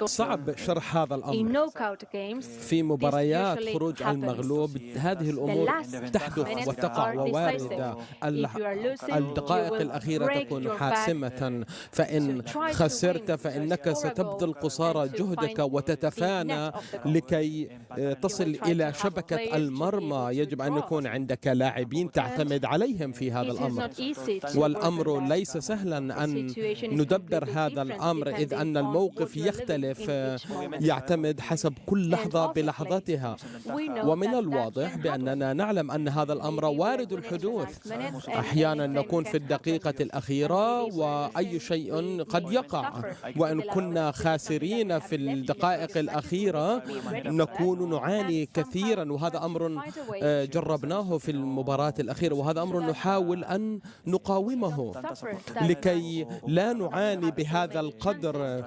صعب شرح هذا الأمر. في مباريات خروج المغلوب هذه الأمور تحدث وتقع وواردة. الدقائق الأخيرة تكون حاسمة، فإن خسرت فإنك ستبذل قصارى جهدك وتتفانى لكي تصل إلى شبكة المرمى. يجب أن يكون عندك لاعبين تعتمد عليهم في هذا الأمر، والأمر ليس سهلا أن ندبر هذا الأمر، إذ أن الموقف يختلف، يعتمد حسب كل لحظة بلحظتها. ومن الواضح بأننا نعلم أن هذا الأمر وارد الحدوث. أحيانا نكون في الدقيقة الأخيرة وأي شيء قد يقع، وإن كنا خاسرين في الدقائق الأخيرة نكون نعاني كثيرا، وهذا أمر جربناه في المباراة الأخيرة، وهذا أمر نحاول أن نقاومه لكي لا نعاني بهذا القدر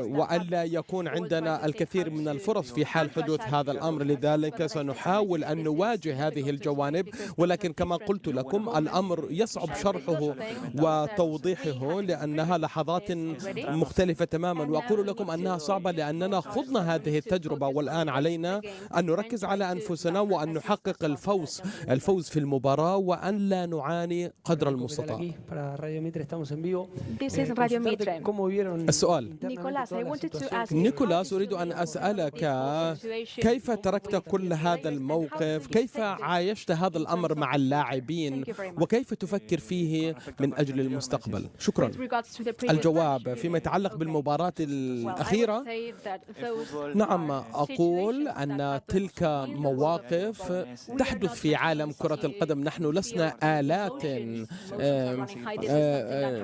وألا يكون عندنا الكثير من الفرص في حال حدوث هذا الأمر. لذلك سنحاول أن نواجه هذه الجوانب، ولكن كما قلت لكم الأمر يصعب شرحه وتوضيحه لأنها لحظات مختلفة تماما، وأقول لكم أنها صعبة لأننا خضنا هذه التجربة، والآن علينا أن نركز على أنفسنا وأن نحقق الفوز في المباراة وأن لا نعاني قدر المستطاع. السؤال نيكولاس، أريد أن أسألك كيف تركت كل هذا الموقف؟ كيف عايشت هذا الأمر مع اللاعبين؟ وكيف تفكر فيه من أجل المستقبل؟ شكرا. الجواب فيما يتعلق بالمباراة الأخيرة، نعم، أقول أن تلك مواقف تحدث في عالم كرة القدم. نحن لسنا آلات،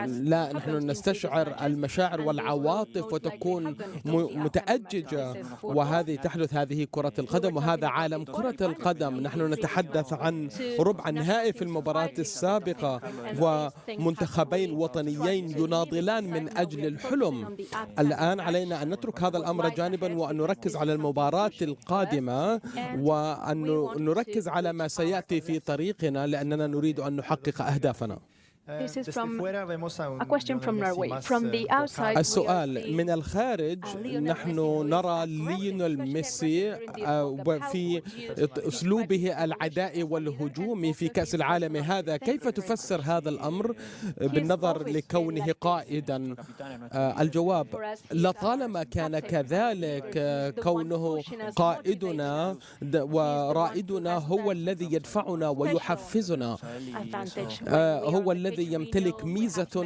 لا، نحن نستشعر المشاعر والعواطف وتكون متأججة، وهذه تحدث، هذه كرة القدم وهذا عالم كرة القدم. نحن نتحدث عن ربع النهائي في المباراة السابقة ومنتخبين وطنيين يناضلان من أجل الحلم. الآن علينا أن نترك هذا الأمر جانبا وأن نركز على المباراة القادمة وأن نركز على ما سيأتي في طريقنا لأننا نريد أن نحقق أهدافنا. السؤال من الخارج، نحن نرى ليونيل ميسي في أسلوبه العدائي والهجومي في كأس العالم هذا. كيف تفسر هذا الأمر بالنظر لكونه قائدا؟ الجواب لطالما كان كذلك، كونه قائدنا ورائدنا هو الذي يدفعنا ويحفزنا، هو الذي يمتلك ميزة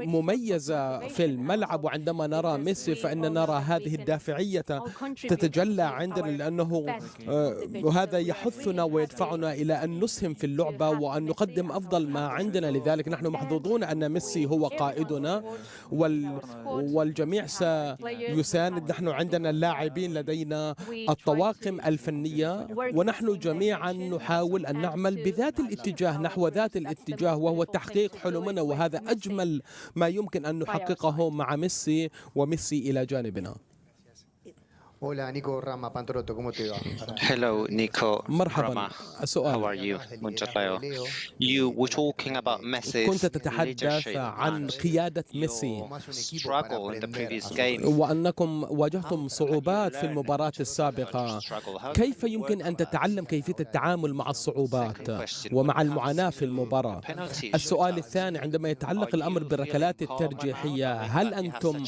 مميزة في الملعب. وعندما نرى ميسي فإننا نرى هذه الدافعية تتجلى عندنا، لأنه هذا يحثنا ويدفعنا إلى أن نسهم في اللعبة وأن نقدم أفضل ما عندنا. لذلك نحن محظوظون أن ميسي هو قائدنا والجميع سيساند. نحن عندنا اللاعبين، لدينا الطواقم الفنية، ونحن جميعا نحاول أن نعمل بذات الاتجاه، نحو ذات الاتجاه، وهو تحقيق حلمنا، وهذا أجمل ما يمكن أن نحققه مع ميسي وميسي إلى جانبنا. Hello, Nico. مرحبا. السؤال: How are you? You were talking about Messi's كنت تتحدث عن قيادة ميسي struggle in the previous game. وأنكم واجهتم صعوبات في المباراة السابقة. كيف يمكن أن تتعلم كيفية التعامل مع الصعوبات ومع المعاناة في المباراة؟ السؤال الثاني، عندما يتعلق الأمر بالركلات الترجيحية، هل أنتم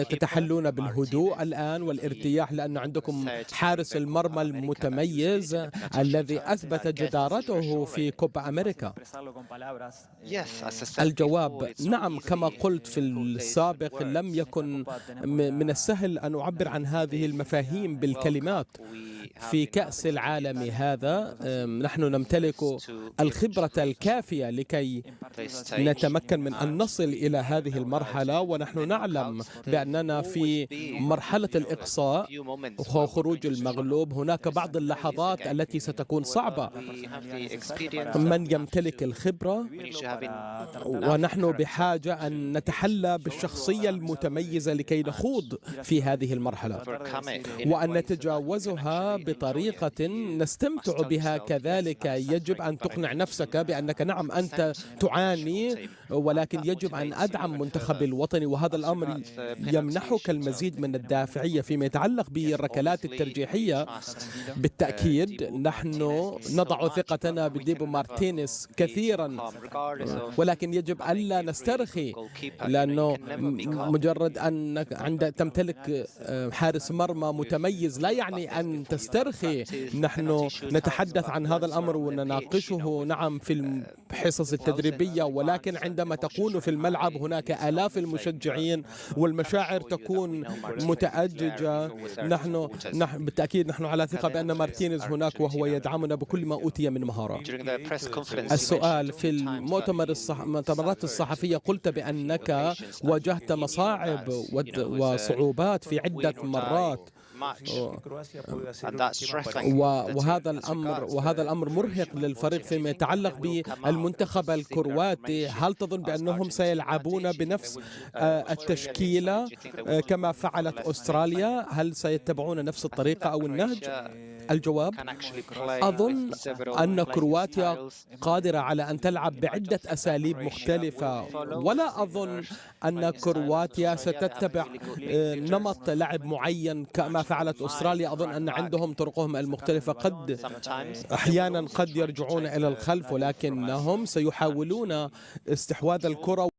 تتحلون بالهدوء الآن والارتياح لأن عندكم حارس المرمى المتميز الذي أثبت جدارته في كوبا أمريكا؟ الجواب نعم، كما قلت في السابق لم يكن من السهل أن أعبر عن هذه المفاهيم بالكلمات. في كأس العالم هذا نحن نمتلك الخبرة الكافية لكي نتمكن من أن نصل إلى هذه المرحلة، ونحن نعلم بأننا في مرحلة الإقصاء وخروج المغلوب. هناك بعض اللحظات التي ستكون صعبة. من يمتلك الخبرة، ونحن بحاجة أن نتحلى بالشخصية المتميزة لكي نخوض في هذه المرحلة وأن نتجاوزها بطريقة نستمتع بها كذلك. يجب أن تقنع نفسك بأنك نعم أنت تعاني، ولكن يجب أن أدعم منتخبي الوطني، وهذا الأمر يمنحك المزيد من الدافعية. فيما يتعلق بالركلات الترجيحية بالتأكيد نحن نضع ثقتنا بديبو مارتينيز كثيرا، ولكن يجب ألا نسترخي، لأنه مجرد أنك عند تمتلك حارس مرمى متميز لا يعني أن تسترخي. نحن نتحدث عن هذا الأمر ونناقشه نعم في الحصص التدريبية، ولكن عندما تكون في الملعب هناك آلاف المشجعين والمشاعر تكون متأججة. نحن بالتأكيد نحن على ثقة بأن مارتينيز هناك وهو يدعمنا بكل ما أوتي من مهارة. السؤال في المؤتمرات الصحفية قلت بأنك واجهت مصاعب وصعوبات في عدة مرات، وهذا الأمر مرهق للفريق. فيما يتعلق بالمنتخب الكرواتي، هل تظن بأنهم سيلعبون بنفس التشكيلة كما فعلت أستراليا؟ هل سيتبعون نفس الطريقة أو النهج؟ الجواب: أظن أن كرواتيا قادرة على أن تلعب بعدة أساليب مختلفة، ولا أظن أن كرواتيا ستتبع نمط لعب معين كما فعلت أستراليا. أظن أن عندهم طرقهم المختلفة، أحيانا قد يرجعون إلى الخلف، ولكنهم سيحاولون استحواذ الكرة